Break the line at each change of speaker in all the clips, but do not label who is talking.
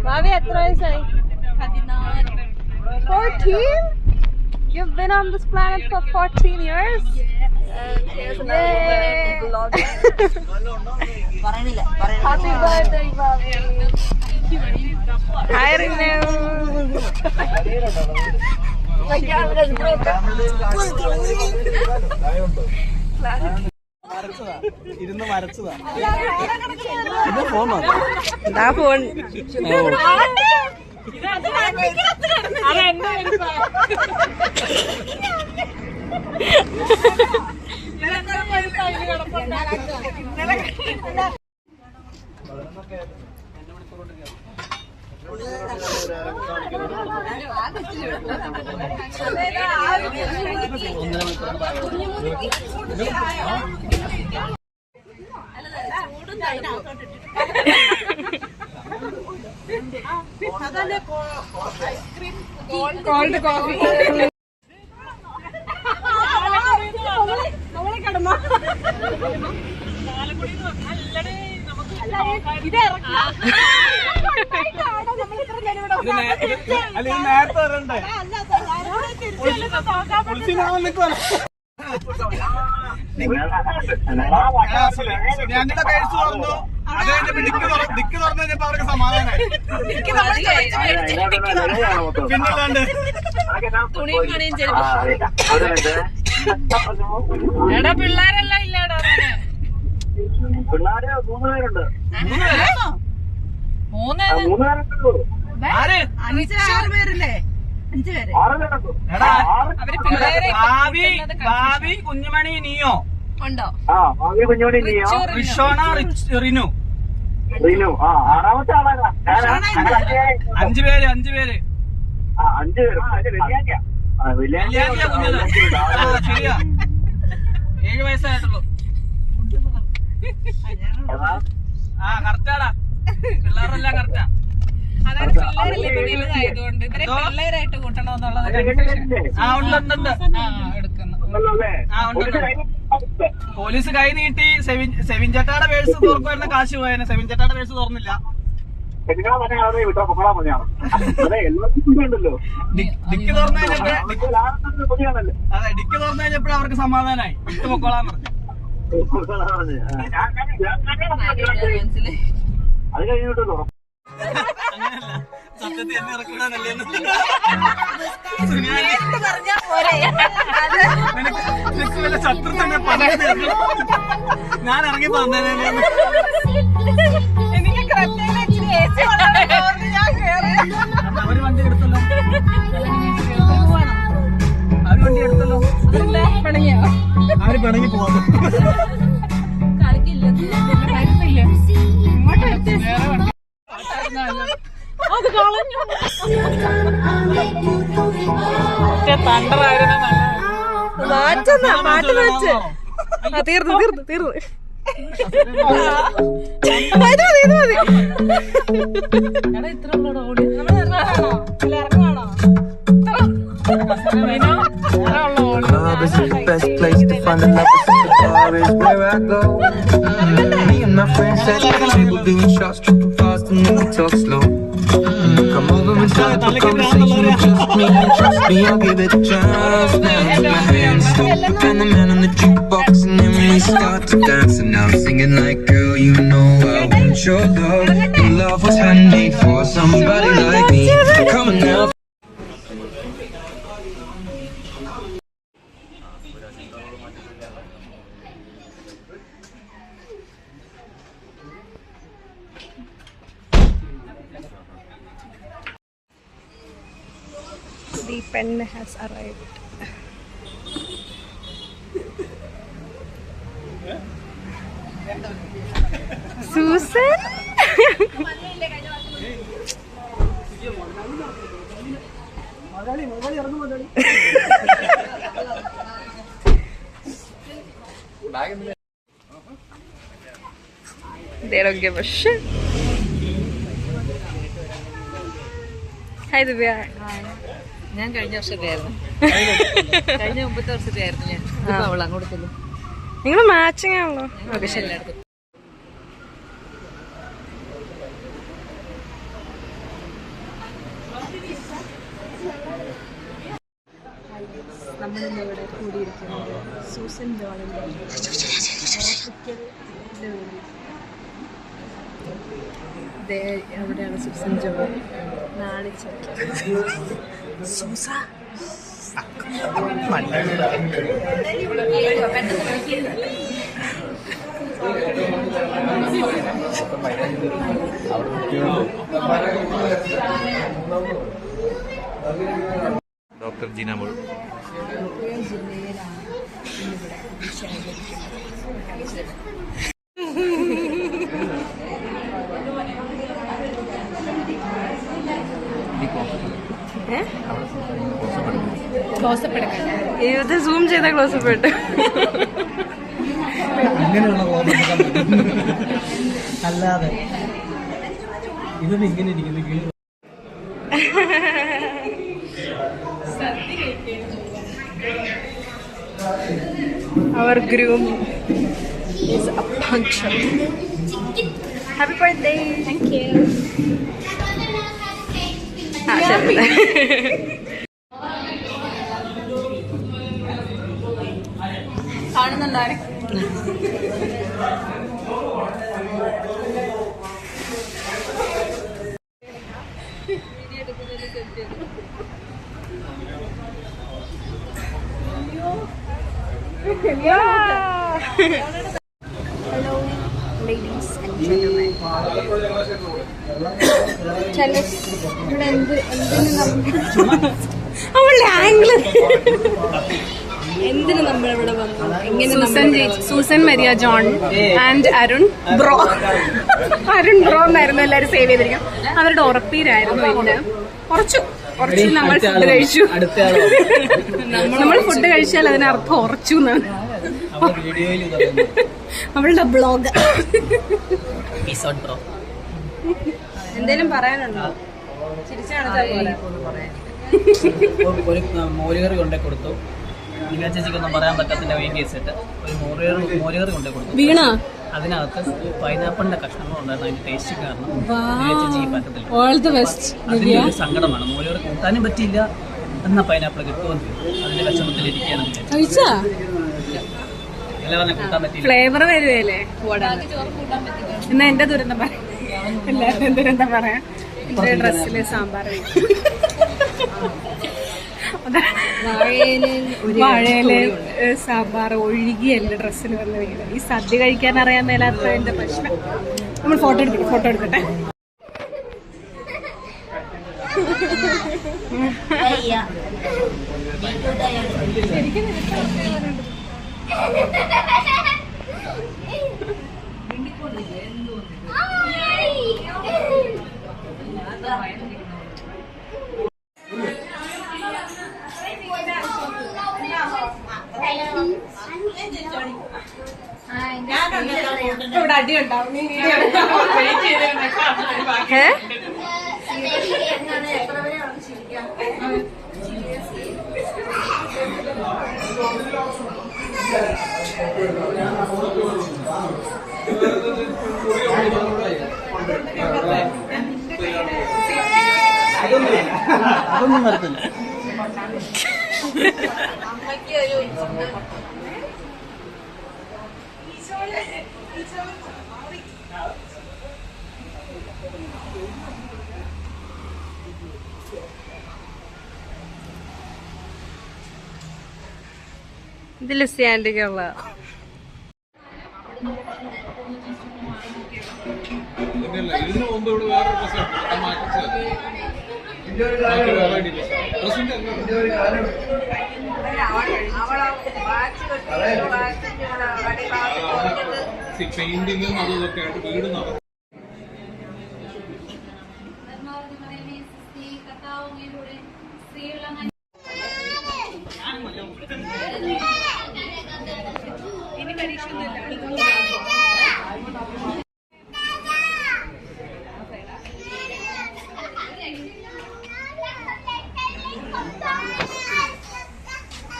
ഭാവി എത്ര വയസ്സായി? 14? You've been on this planet for 14 years? Happy birthday, Bobby. Hi, Renu. My camera is broken.
ഇരുന്ന് മരച്ചതാ.
Phone cold coffee
നേരത്തെ വരണ്ടേ? ഞങ്ങളുടെ പേഴ്സ് തുറന്നു. അത് കഴിഞ്ഞപ്പോ ഡിക്ക് തുറന്നു കഴിഞ്ഞപ്പോ അവർക്ക് സമാധാനമായി. പിന്നല്ലാണ്ട്
എടാ പിള്ളേരെല്ലാം ഇല്ലടാ.
പിള്ളേര് 3 പേരുണ്ട്.
5-6 പേരില്ലേ? 5 പേര്.
ഭാവി കുഞ്ഞുമണി നീയോ
ഉണ്ടോ?
ഭാവി കുഞ്ഞുമണി നീയോ?
റിഷോണ റിനു.
ആറാമത്തെ ആളാണ്.
5 പേര്.
5 പേര്. വെള്ളിയാഴ്ച
കുഞ്ഞത്. ശരിയാ, 7 വയസ്സായിട്ടുള്ളൂ. കറക്റ്റാടാ, പിള്ളേരെല്ലാം കറക്റ്റാ.
അതായത് പിള്ളേരല്ലേ ഇപ്പൊ വലുതായതുകൊണ്ട് ഇവരെ പിള്ളേരായിട്ട് കൂട്ടണമെന്നുള്ളത്
പോലീസ് കൈ നീട്ടി. സെവിൻ ചേട്ടാടെ പേഴ്സ് തുറക്കുമായിരുന്ന കാശ് പോയേനെ. സെവിൻ ചേട്ടാടെ പേഴ്സ് തുറന്നില്ല. ഡിക്ക് തുറന്നു കഴിഞ്ഞപ്പോഴേ അവർക്ക് സമാധാനായി. ഇട്ട് പൊക്കോളാൻ പറഞ്ഞു.
അത് കഴിഞ്ഞിട്ടല്ലോ
അങ്ങനെയല്ല, സത്യത്തിൽ എന്നെ ഇറക്കണല്ലേ. നിനക്ക് വല്ല ശത്രു തന്നെ പറഞ്ഞു. ഞാൻ ഇറങ്ങി പറഞ്ഞേ. അവര് വണ്ടി എടുത്തല്ലോ. അവര് പിണങ്ങി പോവാ.
അത് കളഞ്ഞു. തണ്ടറായിരുന്നു. മാറ്റുന്ന പാട്ട് വെച്ച് തീർന്നു.
Club is the best place to find the lovers. The bar is where I go. Me and my friends at the table doing shots, tripping fast and then we talk slow. Come over and start the conversation with just me. Trust me, I'll give it a chance. Now take my hands, and the man on the jukebox, and then we start to dance. And now I'm singing like, girl, you know I want your love. Your love was handmade for somebody like me. Come on now.
The pen has arrived. Susan? They don't give a shit. Hi Divya.
ഞാൻ കഴിഞ്ഞ വർഷത്തെ ആയിരുന്നു. കഴിഞ്ഞ 9 വർഷത്തെ ആയിരുന്നു ഞാൻ. അവൾ അങ്ങോട്ടല്ലോ നിങ്ങൾ മാച്ചിങ് ആണല്ലോ. ഓക്കെ ശരി. നമ്മളിന്നിവിടെ കൂടിയിരിക്കുന്നത് സൂസൻ ജോണിൻ്റെ എവിടെയാണ് സൂസൻ ജോൺ? നാളെ സൂസ
ഡോക്ടർ ജിനാമോൾ
ഇത് സൂം ചെയ്ത ക്ലോസപ്പ് ഇട്ട്
അല്ലാതെ ഇതൊന്നും ഇങ്ങനെ ഇരിക്കുന്നു.
Our groom is a punctual. Happy birthday. Thank you.
കാണുന്നുണ്ടായിരുന്നു.
Hello, ladies and gentlemen. അവളുടെ ആംഗിൾ എന്തിനു നമ്മളിവിടെ വന്നു? Susan Maria John and Arun bro. Arun bro എന്നായിരുന്നു എല്ലാരും സേവ് ചെയ്തിരിക്കും. അവരുടെ ഉറപ്പീരായിരുന്നു. പിന്നെ കുറച്ച് നമ്മൾ ഫുഡ് കഴിച്ചു. നമ്മൾ ഫുഡ് കഴിച്ചാൽ അതിനർത്ഥം ഉറച്ചു എന്നാണ്. അവളുടെ ബ്ലോഗ്. എന്തേലും പറയാനുണ്ടോ? ചിരിച്ചാണ്
ഒരു മോരുകറി കൊണ്ടേ കൊടുത്തു. ദിവ്യ ചേച്ചിക്കൊന്നും പറയാൻ പറ്റത്തില്ല. വേണ്ടി വെച്ചിട്ട് ഒരു മോരുകറി കൊണ്ടേ കൊടുത്തു. വീണ അതിനകത്ത് പൈനാപ്പിളിന്റെ കഷ്ണങ്ങൾ ഉണ്ടായിരുന്നു. അതിന്റെ ടേസ്റ്റ് കാരണം ദിവ്യ ചേച്ചിക്ക് പറ്റത്തില്ല. അതിന്റെ സങ്കടമാണ്. മോരുകറി കൂട്ടാനും പറ്റിയില്ല. എന്നാ പൈനാപ്പിൾ കിട്ടുമെന്ന് അതിന്റെ വിഷമത്തിലിരിക്കുകയാണ്. എല്ലാവരും കൂട്ടാൻ പറ്റില്ല.
ഫ്ലേവർ വരുവല്ലേ? എന്നാ എന്റെ ദുരന്തം പറയാം. എല്ലാവരും ദുരന്തം പറയാം. എന്റെ ഡ്രസ്സില് സാമ്പാർ വാഴയില് സാമ്പാർ ഒഴുകി എന്റെ ഡ്രസ്സിൽ വന്ന് വീഴും. ഈ സദ്യ കഴിക്കാൻ അറിയാൻ മേലാത്ത എന്റെ പ്രശ്നം. നമ്മൾ ഫോട്ടോ എടുക്കട്ടെ. ഇവിടെ അടിയുണ്ടാവും.
അതൊന്നും വരത്തില്ല.
ഇത് ലുസിയാൻഡിക്കുള്ള
ഇതിനു മുമ്പ് ഇവിടെ വേറെ പെയിന്റിങ്ങും അതും ഇതൊക്കെ ആയിട്ട് വീട് നടക്കും.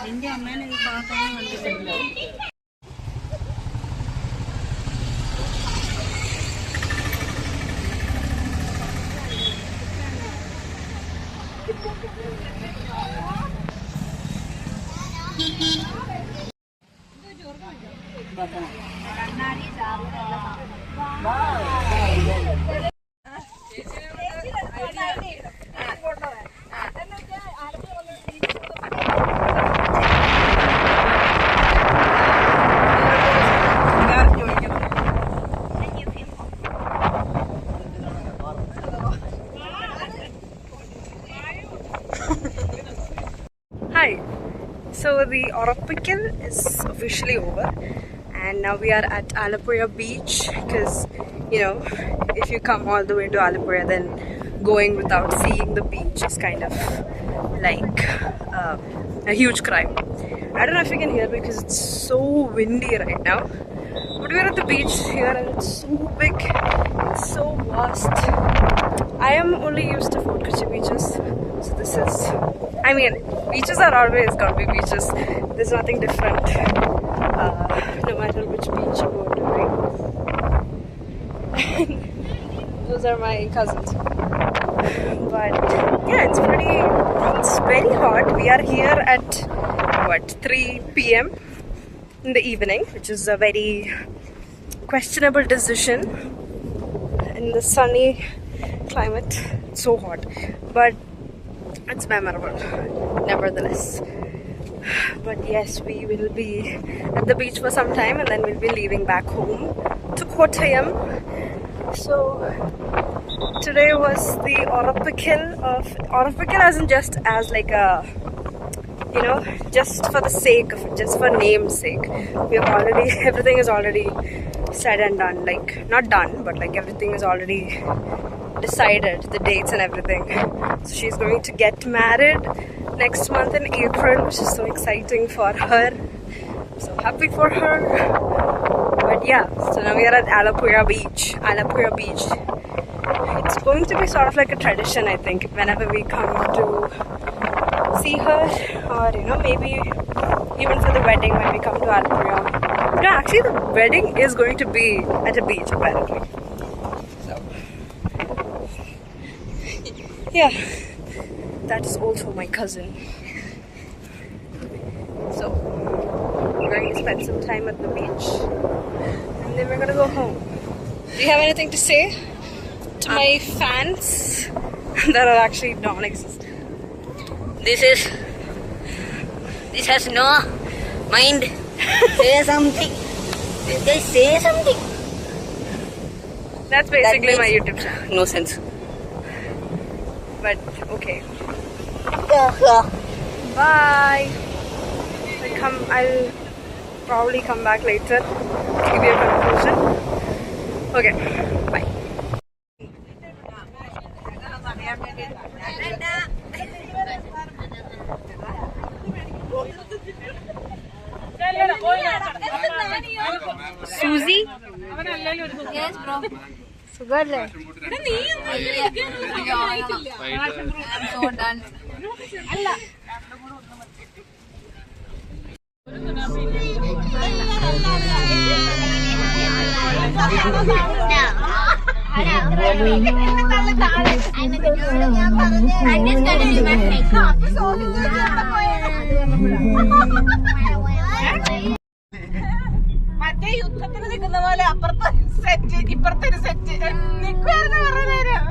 എന്റെ അമ്മേനെ ഈ ഭാഗത്തൊന്നും കണ്ടിട്ടില്ല. So the Orappikal is officially over, and now we are at Alappuzha beach because, you know, if you come all the way to Alappuzha, then going without seeing the beach is kind of like a huge crime. I don't know if you can hear because it's so windy right now. But we're at the beach here and it's so big, it's so vast. I am only used to Fort Kochi beaches, so this is, I mean, beaches are always gonna be beaches. There's nothing different, no matter which beach you go to, right? Those are my cousins. But yeah, it's very hot. We are here at 3 p.m. in the evening, which is a very questionable decision in the sunny climate. It's so hot, but it's memorable nevertheless. But yes, we will be at the beach for some time and then we'll be leaving back home to Kottayam. So today was the Orappikal isn't just as like a, you know, just for the sake of it, just for name's sake. Everything is already said and done, like not done, but like everything is already decided, the dates and everything. So she's going to get married next month in April, which is so exciting for her. I'm so happy for her. But yeah, so now we are at Alappuzha beach. It's going to be sort of like a tradition, I think, whenever we come to see her, or you know, maybe even for the wedding when we come to Alappuzha. No, actually the wedding is going to be at a beach apparently. So yeah, that is also my cousin. So we're going to spend some time at the beach and then we're gonna go home. Do you have anything to say to my fans that are actually non-existent?
This has no mind. Say something. Just say something.
That's basically my YouTube channel.
No sense.
But okay. Bye. I'll probably come back later to give you a conclusion. Okay. Bye. Susie?
Yes, bro.
സുഖല്ലേ?
I'm so done.
മറ്റേ യുദ്ധത്തിന് നിൽക്കുന്ന പോലെ അപ്പുറത്തെ set ഇപ്പുറത്തെ set നിൽക്കുവായിരുന്നു കുറെ നേരം.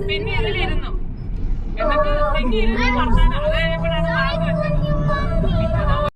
പിന്നെ ഇതിലിരുന്നു എന്നിട്ട്